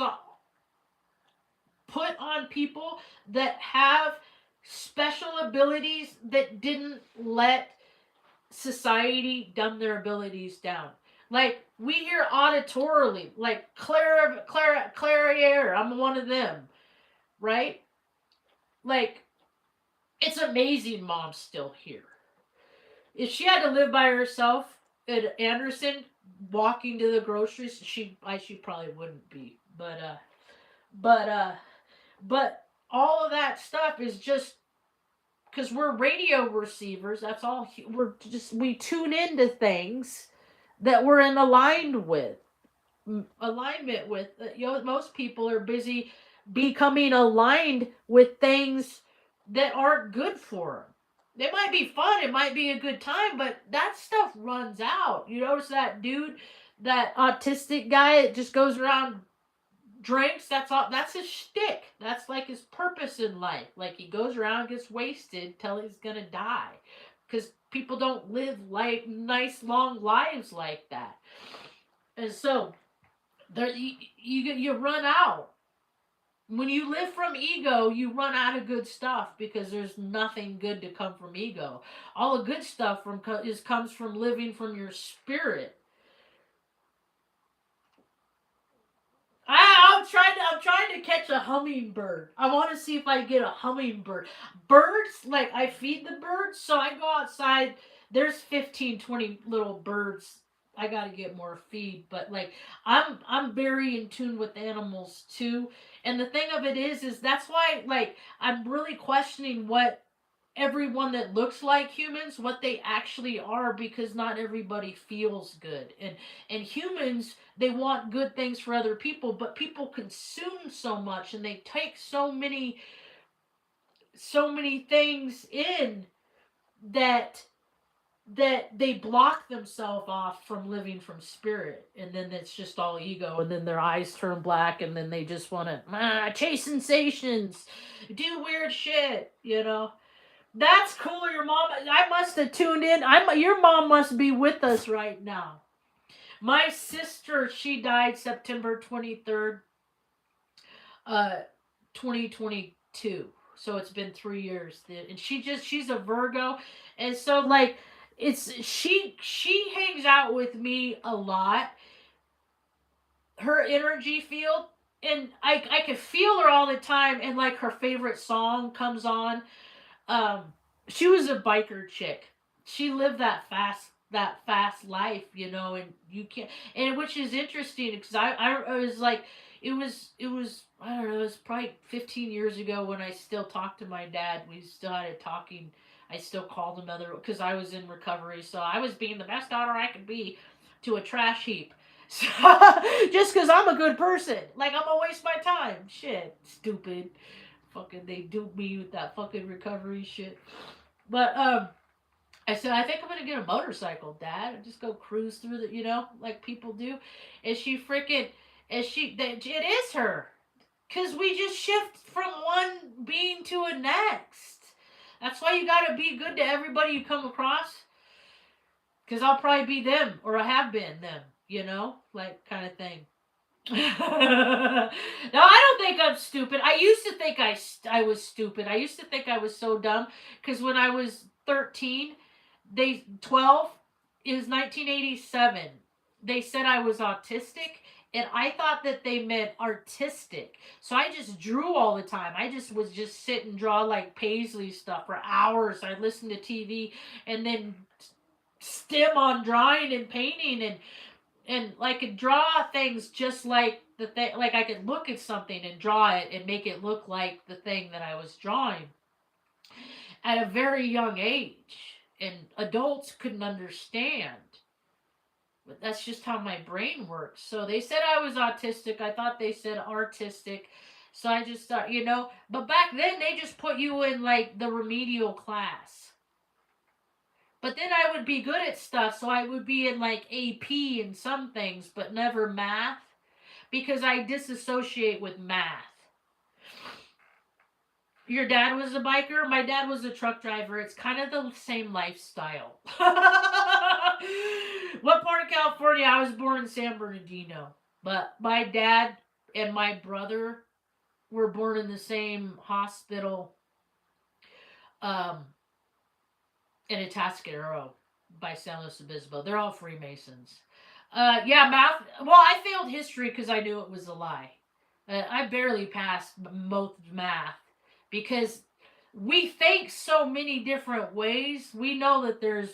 put on people that have special abilities that didn't let society dumb their abilities down. Like we hear auditorily, like Clarier, I'm one of them, right? Like it's amazing mom's still here. If she had to live by herself at Anderson, walking to the groceries, she probably wouldn't be. But but all of that stuff is just because we're radio receivers. That's all. We tune into things that we're in alignment with. Most people are busy becoming aligned with things that aren't good for them. They might be fun, it might be a good time, but that stuff runs out. You notice that dude, that autistic guy that just goes around drinks, that's all, that's his shtick. That's like his purpose in life. Like he goes around, gets wasted till he's gonna die. Because people don't live like nice long lives like that. And so there you run out. When you live from ego, you run out of good stuff because there's nothing good to come from ego. All the good stuff comes from living from your spirit. I'm trying to catch a hummingbird. I want to see if I get a hummingbird. Birds, like I feed the birds, so I go outside. There's 15, 20 little birds. I got to get more feed, but like I'm very in tune with animals too. And the thing of it is that's why like I'm really questioning what everyone that looks like humans what they actually are, because not everybody feels good. And humans, they want good things for other people, but people consume so much and they take so many things in that they block themselves off from living from spirit, and then it's just all ego, and then their eyes turn black, and then they just want to chase sensations, do weird shit. That's cool. Your mom. I must have tuned in. Your mom must be with us right now. My sister, she died September 23rd, 2022. So it's been 3 years. And she's a Virgo, and so like she hangs out with me a lot. Her energy field, and I can feel her all the time. And like her favorite song comes on. She was a biker chick. She lived that fast life, and you can't, and which is interesting because I was like, it was I don't know, it was probably 15 years ago when I still talked to my dad. We still had a talking. I still called him other because I was in recovery, so I was being the best daughter I could be to a trash heap. So, just because I'm a good person, like I'm gonna waste my time. Shit, stupid. Fucking, they duped me with that fucking recovery shit. But I said, I think I'm gonna get a motorcycle, Dad, and just go cruise through the, like people do. And she freaking, it is her, cause we just shift from one being to a next. That's why you gotta be good to everybody you come across, cause I'll probably be them, or I have been them, like kind of thing. No, I don't think I'm stupid. I used to think I was stupid. I used to think I was so dumb because when I was 13, 12 is 1987. They said I was autistic, and I thought that they meant artistic. So I just drew all the time. I just was just sit and draw like Paisley stuff for hours. I'd listen to TV and then stim on drawing and painting, and I could draw things just like the thing. Like I could look at something and draw it and make it look like the thing that I was drawing at a very young age, and adults couldn't understand. But that's just how my brain works. So they said I was autistic. I thought they said artistic. So I just thought, But back then they just put you in like the remedial class. But then I would be good at stuff, so I would be in like AP and some things, but never math, because I disassociate with math. Your dad was a biker? My dad was a truck driver. It's kind of the same lifestyle. What part of California? I was born in San Bernardino. But my dad and my brother were born in the same hospital um, in Atascadero by San Luis Obispo. They're all Freemasons. Yeah, math. Well, I failed history because I knew it was a lie. I barely passed most math because we think so many different ways. We know that there's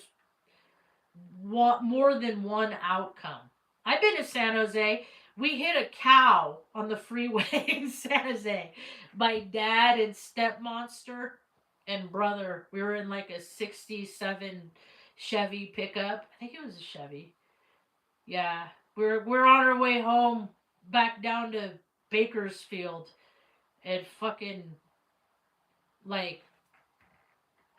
more than one outcome. I've been to San Jose. We hit a cow on the freeway in San Jose. My dad and step monster and brother. We were in like a '67 Chevy pickup. I think it was a Chevy. Yeah, we're on our way home back down to Bakersfield, and fucking like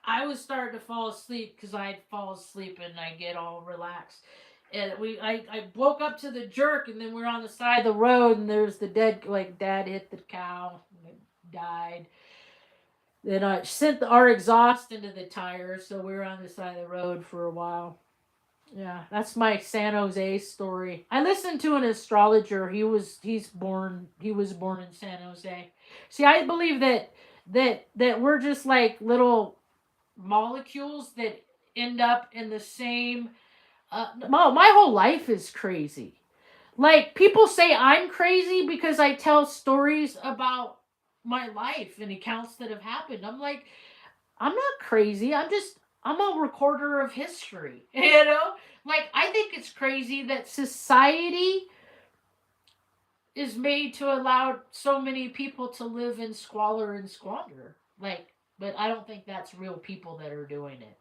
I was starting to fall asleep because I'd fall asleep and I get all relaxed. And I woke up to the jerk, and then we're on the side of the road, and there's the dead, like dad hit the cow and it died. Then I sent our exhaust into the tires, so we were on the side of the road for a while. Yeah, that's my San Jose story. I listened to an astrologer. He was born in San Jose. See, I believe that we're just like little molecules that end up in the same. My whole life is crazy. Like people say I'm crazy because I tell stories about my life and accounts that have happened. I'm like, I'm not crazy. I'm a recorder of history. Like I think it's crazy that society is made to allow so many people to live in squalor and squander. Like, but I don't think that's real people that are doing it.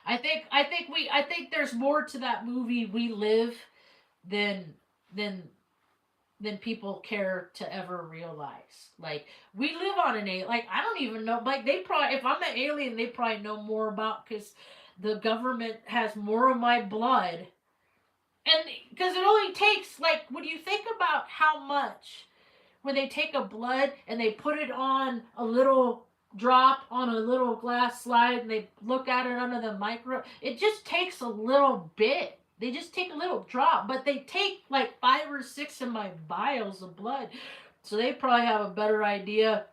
I think there's more to that movie We Live than than than people care to ever realize. Like we live on an alien. Like I don't even know. Like they probably, if I'm an alien, they probably know more about because the government has more of my blood. And because it only takes like when you think about how much when they take a blood and they put it on a little drop on a little glass slide and they look at it under the micro, it just takes a little bit. They just take a little drop, but they take like 5 or 6 of my vials of blood, so they probably have a better idea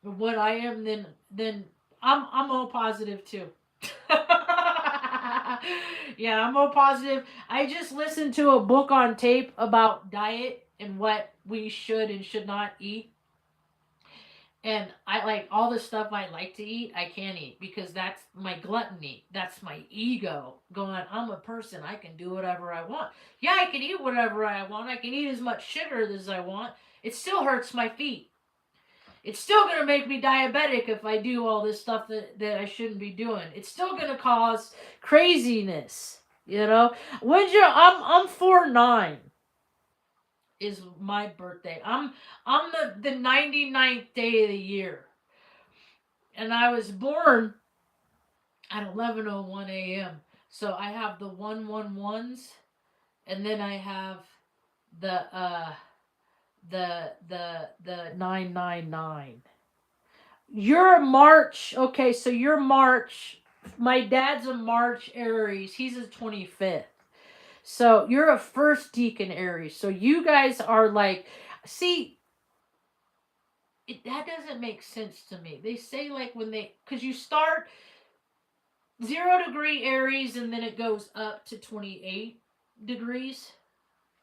of what I am than I'm O positive too. Yeah, I'm O positive. I just listened to a book on tape about diet and what we should and should not eat. And I like all the stuff I like to eat, I can't eat because that's my gluttony. That's my ego going, I'm a person. I can do whatever I want. Yeah, I can eat whatever I want. I can eat as much sugar as I want. It still hurts my feet. It's still going to make me diabetic if I do all this stuff that I shouldn't be doing. It's still going to cause craziness. I'm 4'9" is my birthday. I'm the 99th day of the year. And I was born at 11:01 a.m. So I have the 111s, and then I have the 999. You're a March. Okay, so you're March. My dad's a March Aries. He's a 25th. So you're a first deacon Aries. So you guys are like, see, that doesn't make sense to me. They say like when they, because you start 0 degree Aries and then it goes up to 28 degrees,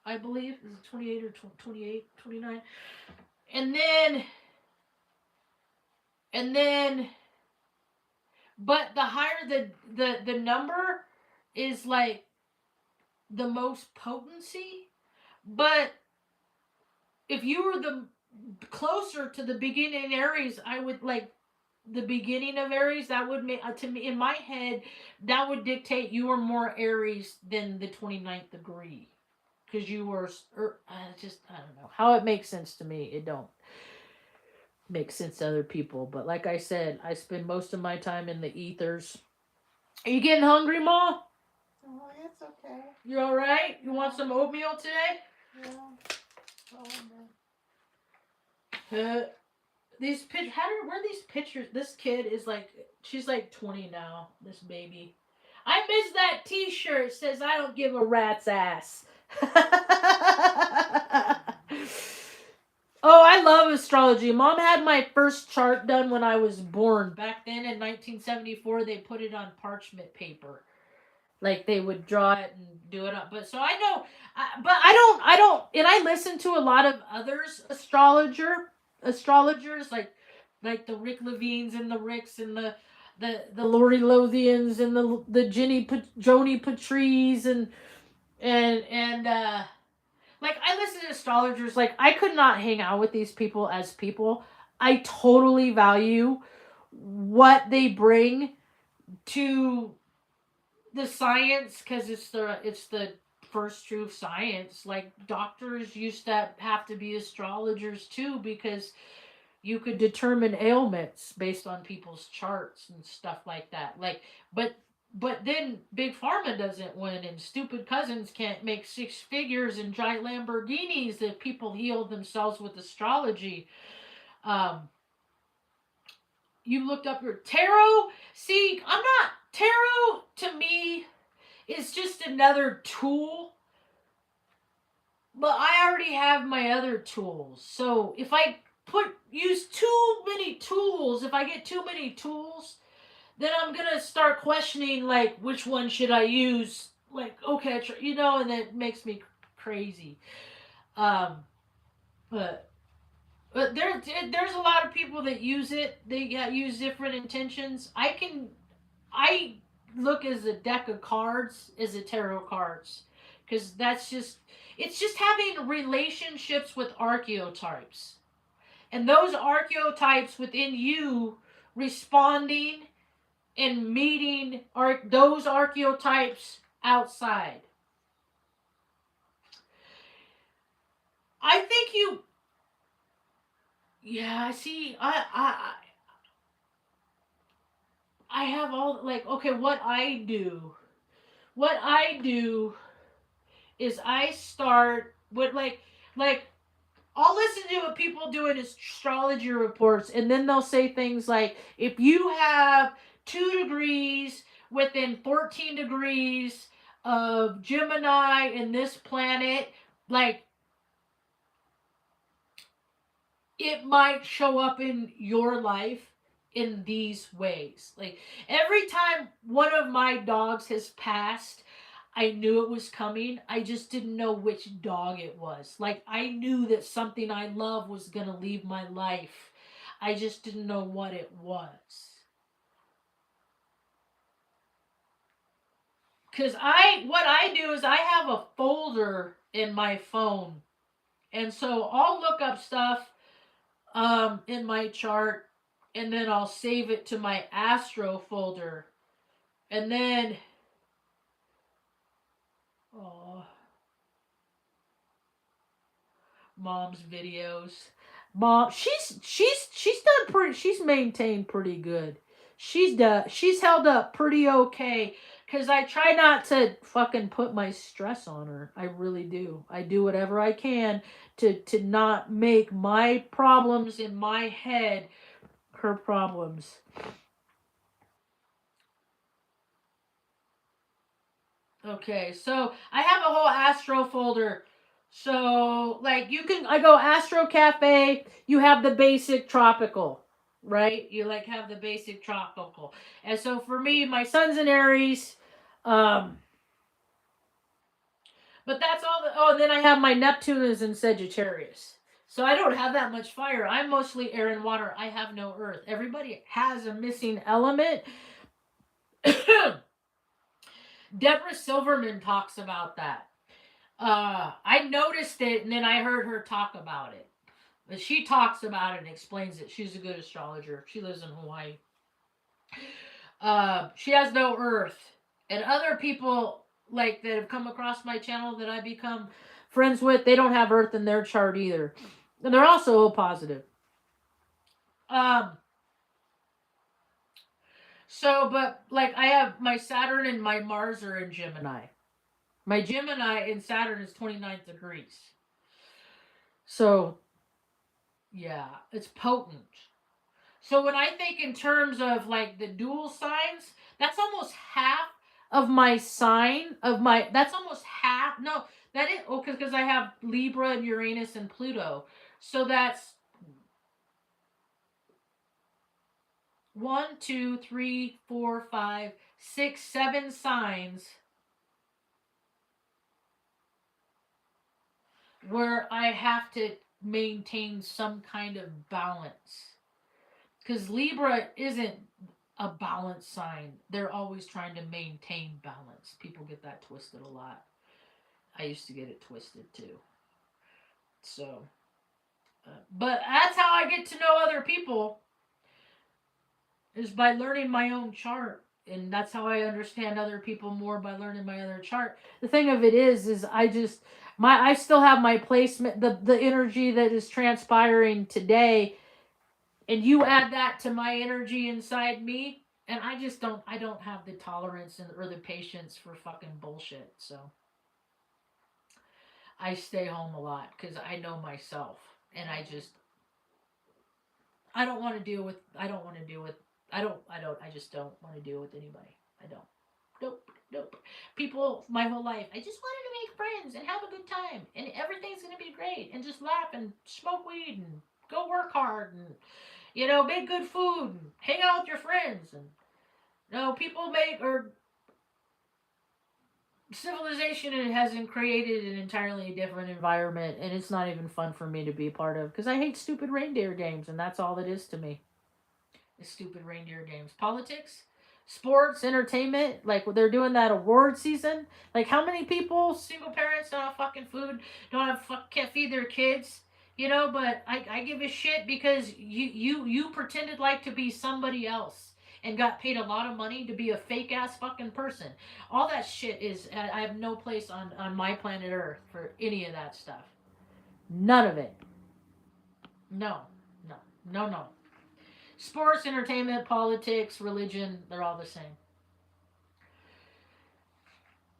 I believe. Is it 28 or 28, 29? And then, but the higher the number is like the most potency. But if you were the closer to the beginning Aries, I would like the beginning of Aries. That would make to me in my head that would dictate you were more Aries than the 29th degree because you were. I don't know how it makes sense to me. It don't make sense to other people. But like I said, I spend most of my time in the ethers. Are you getting hungry, Ma? Oh, it's okay. You all right? You want some oatmeal today? Yeah. Oh, These pictures. Where are these pictures? This kid is like, she's like 20 now. This baby. I miss that T-shirt. It says I don't give a rat's ass. Oh, I love astrology. Mom had my first chart done when I was born. Back then in 1974, they put it on parchment paper. Like they would draw it and do it up. But so I know, but I don't, and I listen to a lot of others astrologers like the Rick Levines and the Ricks and the Lori Lothians and the Joni Patrice and like I listen to astrologers. Like I could not hang out with these people as people. I totally value what they bring to the science because it's the first truth science. Like doctors used to have to be astrologers too because you could determine ailments based on people's charts and stuff like that. Like but then big pharma doesn't win and stupid cousins can't make six figures and giant Lamborghinis if people heal themselves with astrology. um you looked up your tarot. See, I'm not tarot to me. It's just another tool. But I already have my other tools. So if I use too many tools, if I get too many tools, then I'm gonna start questioning like which one should I use? Like okay, and it makes me crazy. Um, but there's a lot of people that use it. They use different intentions. I look as a deck of cards as a tarot cards because it's just having relationships with archetypes and those archetypes within you responding and meeting those archetypes outside. I think you yeah, see, I have all like okay, what I do is I start with like I'll listen to what people do in astrology reports, and then they'll say things like, if you have 2 degrees within 14 degrees of Gemini in this planet, like it might show up in your life in these ways. Like every time one of my dogs has passed, I knew it was coming. I just didn't know which dog it was. Like I knew that something I love was going to leave my life. I just didn't know what it was. Cuz what I do is I have a folder in my phone. And so I'll look up stuff in my chart, and then I'll save it to my astro folder. And then oh, mom's videos. Mom, she's done pretty, she's maintained pretty good. she's held up pretty okay. Because I try not to fucking put my stress on her. I really do. I do whatever I can to not make my problems in my head her problems. Okay, so I have a whole Astro folder. So, like, I go Astro Cafe, you have the basic tropical, right? You, like, have the basic tropical. And so for me, my sun's in Aries, um, but that's all and then I have my Neptune is in Sagittarius. So I don't have that much fire. I'm mostly air and water. I have no earth. Everybody has a missing element. Deborah Silverman talks about that. I noticed it and then I heard her talk about it. But she talks about it and explains it. She's a good astrologer. She lives in Hawaii. She has no earth. And other people like that have come across my channel that I become friends with, they don't have earth in their chart either. And they're also O positive. But like I have my Saturn and my Mars are in Gemini. My Gemini in Saturn is 29 degrees. So, yeah, it's potent. So when I think in terms of like the dual signs, that's almost half of my sign of my. That's almost half. No, that is because I have Libra and Uranus and Pluto. So that's 1, 2, 3, 4, 5, 6, 7 signs where I have to maintain some kind of balance. Because Libra isn't a balance sign. They're always trying to maintain balance. People get that twisted a lot. I used to get it twisted too. So, but that's how I get to know other people, is by learning my own chart. And that's how I understand other people more, by learning my other chart. The thing of it is I still have my placement, the energy that is transpiring today, and you add that to my energy inside me, and I don't have the tolerance or the patience for fucking bullshit. So I stay home a lot because I know myself, and I don't want to deal with I don't want to deal with I just don't want to deal with anybody. I don't. Nope. People my whole life, I just wanted to make friends and have a good time, and everything's gonna be great, and just laugh and smoke weed and go work hard and make good food and hang out with your friends. And people make or civilization hasn't created an entirely different environment, and it's not even fun for me to be a part of because I hate stupid reindeer games, and that's all it is to me. Is stupid reindeer games. Politics, sports, entertainment, like they're doing that award season. Like how many people, single parents, don't have fucking food, can't feed their kids, but I give a shit because you pretended like to be somebody else and got paid a lot of money to be a fake ass fucking person. All that shit is, I have no place on my planet Earth for any of that stuff. None of it. No, no, no. Sports, entertainment, politics, religion, they're all the same.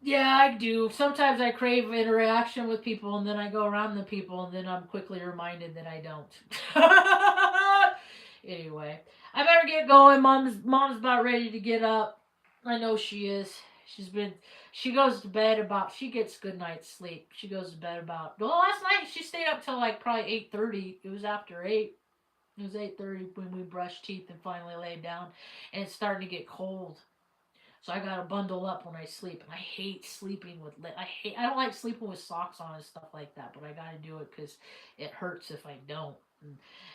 Yeah, I do. Sometimes I crave interaction with people, and then I go around the people, and then I'm quickly reminded that I don't. Anyway, I better get going. Mom's about ready to get up. I know she is. She goes to bed she gets good night's sleep. She goes to bed last night she stayed up till like probably 8:30. It was after 8. It was 8:30 when we brushed teeth and finally laid down, and it's starting to get cold. So I gotta bundle up when I sleep, and I hate sleeping with. I don't like sleeping with socks on and stuff like that, but I gotta do it because it hurts if I don't.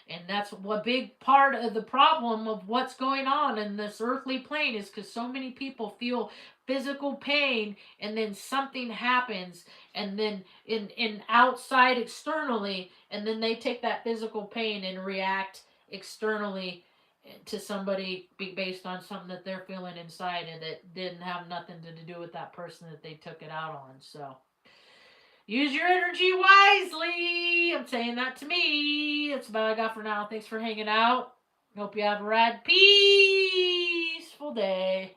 And that's a big part of the problem of what's going on in this earthly plane, is because so many people feel physical pain, and then something happens, and then in outside externally, and then they take that physical pain and react externally to somebody based on something that they're feeling inside, and that didn't have nothing to do with that person that they took it out on. So use your energy wisely. I'm saying that to me. That's about all I got for now. Thanks for hanging out. Hope you have a rad peace. peaceful day.